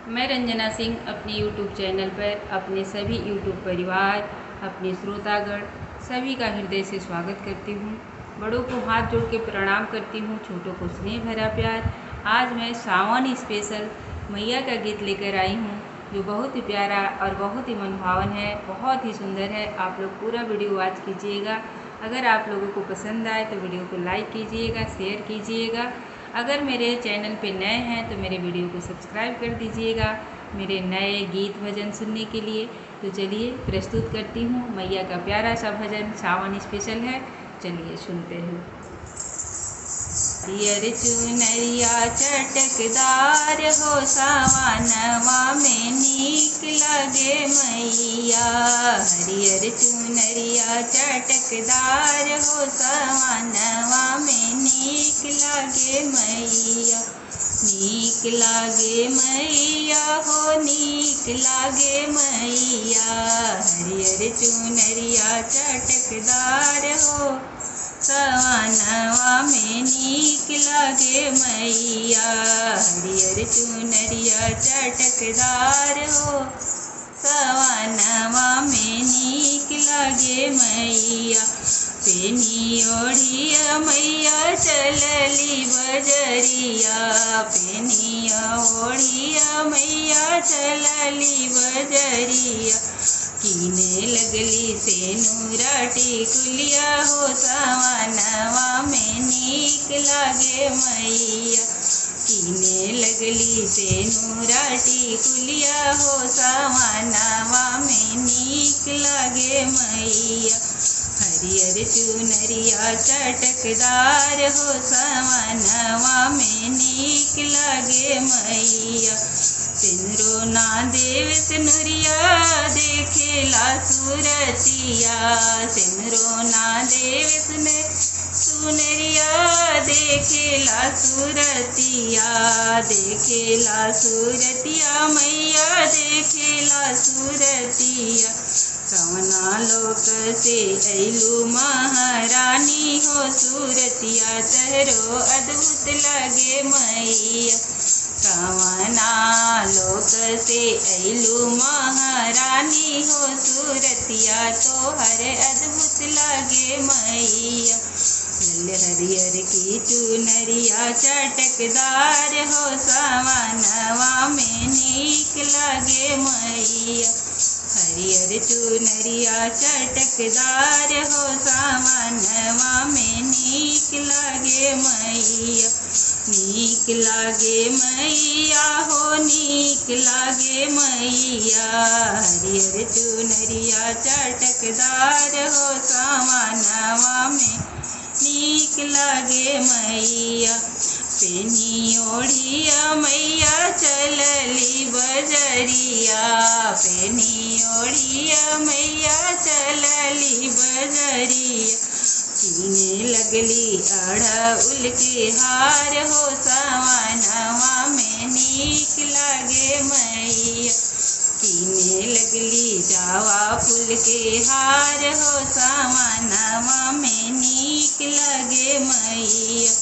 मैं रंजना सिंह अपने YouTube channel पर अपने सभी YouTube परिवार, अपने श्रोतागण सभी का हृदय से स्वागत करती हूँ। बड़ों को हाथ जोड़ के प्रणाम करती हूँ, छोटों को स्नेह भरा प्यार। आज मैं सावन स्पेशल मैया का गीत लेकर आई हूँ, जो बहुत ही प्यारा और बहुत ही मनभावन है, बहुत ही सुंदर है। आप लोग पूरा वीडियो वॉच कीजिएगा। अगर आप लोगों को पसंद आए तो वीडियो को लाइक कीजिएगा, शेयर कीजिएगा। अगर मेरे चैनल पे नए हैं तो मेरे वीडियो को सब्सक्राइब कर दीजिएगा मेरे नए गीत भजन सुनने के लिए। तो चलिए प्रस्तुत करती हूँ मैया का प्यारा सा भजन, सावन स्पेशल है। चलिए सुनते हैं। हरियर चुनरिया चटकदार हो, सावनवा में नीक लगे मैया। हरियर चुनरिया चटकदार हो, सावनवा में नीक लगे मैया। नीक लागे मैया हो, नीक लागे मैया। हरियर चुनरिया चटकदार हो, सावनवा में नीक लागे मैया। हरियर चुनरिया चटकदार हो, सावनवा में नीक लागे मैया। पेनी ओढ़िया मैया चलली बजरिया, पेनी ओढ़िया मैया चलली बजरिया। कीने लगली सेनुरा टिकुलिया हो, सावनवा में नीक लागे मैया। कीने लगली सेनुरा टिकुलिया हो, सावनवा में नीक लागे मैया। हरियर चुनरिया चटकदार हो, सावनवा में नीक लागे मैया। सिंदरो ना देव सिनुरिया देखेला सूरतिया, सिंदरो ना देव सुनरिया देखेला सूरतिया। देखेला सूरतिया मैया, देखेला सूरतिया। कवना लोक से अइलू महारानी हो, सूरतिया तहरो अद्भुत लगे मैया। कवना लोक से अइलू महारानी हो, सूरतिया तोहर अद्भुत लगे मैया। हरियर की चुनरिया चटकदार हो, सावनवा में नीक लागे मैया। हरियर चुनरिया चटकदार हो, सावनवा में नीक लागे मैया। नीक लागे मैया हो, नीक लागे मैया। हरियर चुनरिया चटकदार हो, सावनवा में नीक लागे मैया। पेनी ओढ़िया मैया चलली बजरिया, पेनी ओढ़िया मैया चलली बजरिया। कीने लगली अड़हुल के हार हो, सावनवा में नीक लागे मैया। कीने लगली जावा फूल के हार हो, सावनवा में नीक लगे मैया।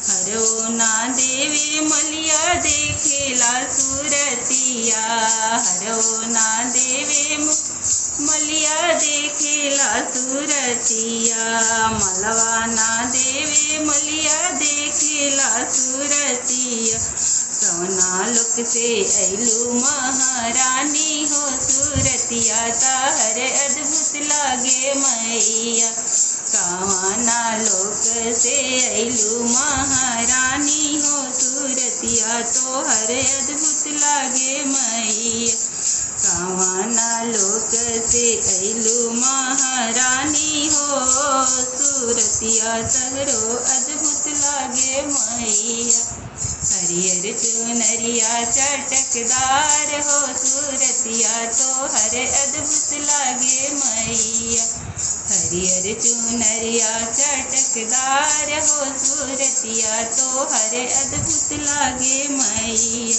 हरो ना देवे मलिया देखेला सूरतिया, हरो ना देवे मलिया देखेला सूरतिया। मलवा ना देवे मलिया देखेला सूरतिया। कवना लोक से अइलू महारानी हो, सूरतिया तहर अद्भुत लागे मैया। कवना लोक से अइलू महारानी हो, सूरतिया तोहर अद्भुत लागे मैया। कवना लोक से अइलू महारानी हो, सूरतिया तहरो अद्भुत लागे मैया। हरियर चुनरिया चटकदार हो, सूरतिया तोहर अद्भुत लागे मैया। हरियर चुनरिया चटकदार हो, सूरतिया तोहर अद्भुत लागे मैया।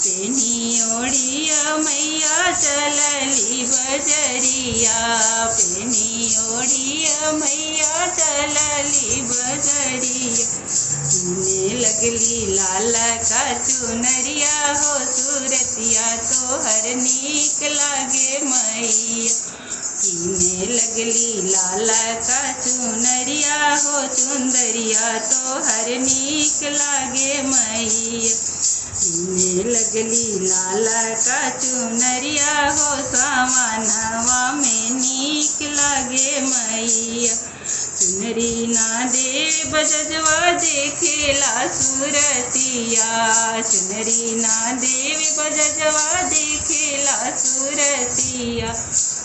पेनी ओढ़िया मैया चलली बजरिया, पेनी ओढ़िया मैया चलली बजरिया। कीने लगली लाल का चुनरिया हो, सूरतिया नीक लागे मैया। कीने लगली लाला का चुनरिया हो चुंदरिया तोहर नीक लागे मैया। कीने लगली लाला का चुनरिया हो सावनवा में नीक लागे मैया। चुनरी ना देव बजजवा देखेला सूरतिया। चुनरी ना देव बजजवा देखेला सूरतिया।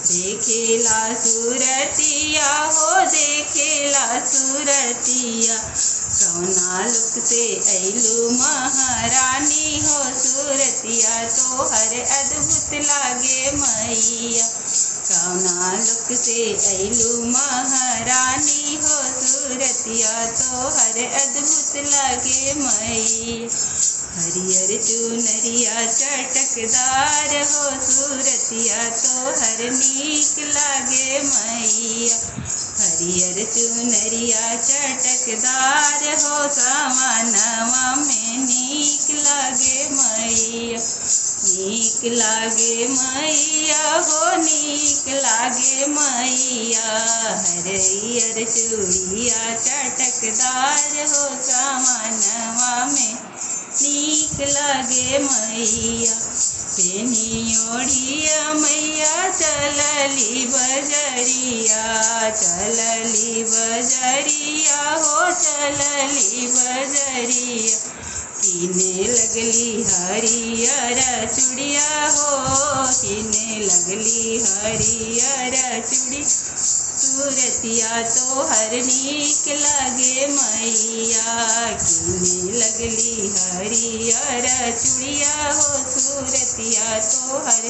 देखेला सूरतिया हो देखेला सूरतिया। कौना लुक से ऐलू महारानी हो सूरतिया तोहर अद्भुत लागे मैया। कौना लुक से ऐलू महारानी हो सूरतिया तोहर अद्भुत लागे मैया। हरियर चुनरिया चटकदार हो सूरतिया तोहर नीक लागे मैया। हरियर चुनरिया चटकदार हो सावनवा में नीक लागे मैया। नीक लागे मैया हो नीक लागे मैया। हरियर चूड़िया चटकदार हो सावनवा में नीक लागे मैया। पेनी ओढ़िया मैया चलली बजरिया। चलली बजरिया हो चलली बजरिया। कीने लगली हरियर चूड़िया हो कीने लगली हरियर चूड़ी। सूरतिया तोहर नीक लागे मैया। कीने लगली हरियर चूड़िया हो सूरतिया तोहर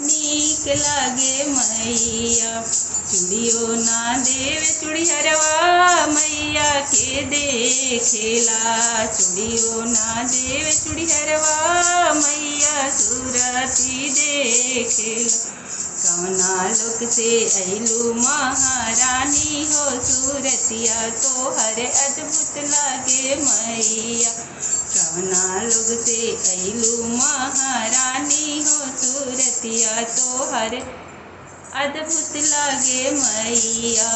नीक लागे मैया। चूड़ियो ना देव चूड़िहरवा मैया के देखेला। चूड़ियो ना देव चूड़िहरवा मैया सूरती देखेला। कौना लोक से ऐलू महारानी हो सूरतिया तोहर अद्भुत लागे मैया। कौना लोक से ऐलू महारानी हो सूरतिया तोहर अद्भुत लागे मैया।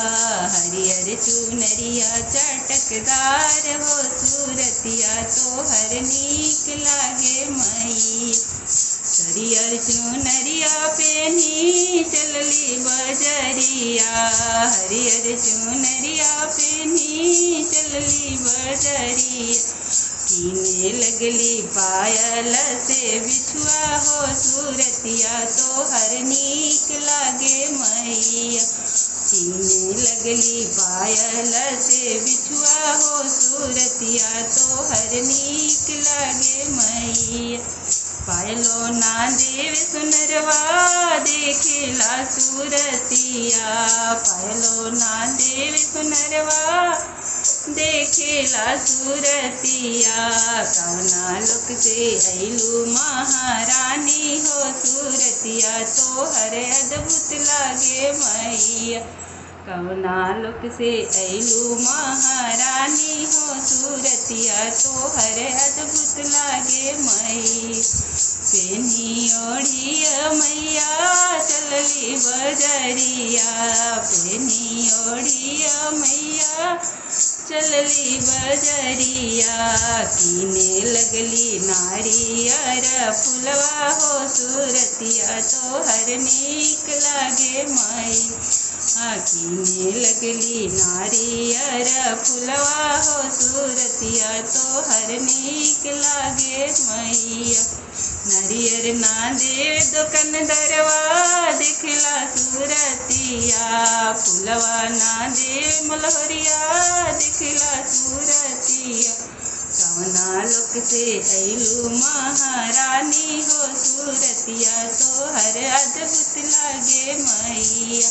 हरियर चुनरिया चटकदार हो सूरतिया तोहर नीक लागे मैया। हरियर चुनरिया पेनी चलली बजरिया। हरियर चुनरिया पेनी चलली बजरिया। कीने लगली पायल से बिछुआ हो सूरतिया तोहर नीक लागे मैया। कीने लगली पायल से बिछुआ हो सूरतिया तोहर नीक लागे मैया। पायलो ना देव सुनरवा देखेला सूरतिया। पायलो ना देव सुनरवा देखेला सूरतिया। कौना लोक से ऐलू महारानी हो सूरतिया तोहर अद्भुत लागे मैया। कौना लोक से ऐलू महारानी हो सूरतिया तोहर अद्भुत लागे मैया। पेनी ओढ़िया मैया चलली बजरिया। पेनी ओढ़िया मैया चलली बजरिया। कीने लगली नारियर फुलवा हो सूरतिया तोहर नीक लागे मैया। कीने लगली नारियर फुलवा हो सूरतिया तोहर नीक लागे मैया। नारियर ना देव दुकानदारवा दिखला सूरतिया। फुलवा ना देव मलहरिया दिखला सूरतिया। कौना लोक से ऐलू महारानी हो सूरतिया तोहर अद्भुत लागे मैया।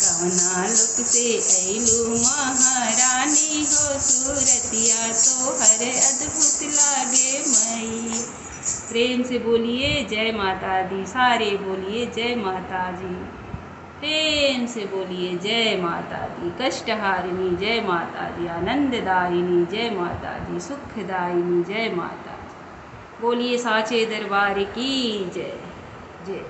कौना लोक से ऐलू महारानी हो सूरतिया तोहर अद्भुत लागे मैया। प्रेम से बोलिए जय माता दी। सारे बोलिए जय माता जी। प्रेम से बोलिए जय माता दी। कष्टहारिणी जय माता दी। आनंददायिनी जय माता दी। सुखदायिनी जय माता दी। बोलिए साचे दरबार की जय जय।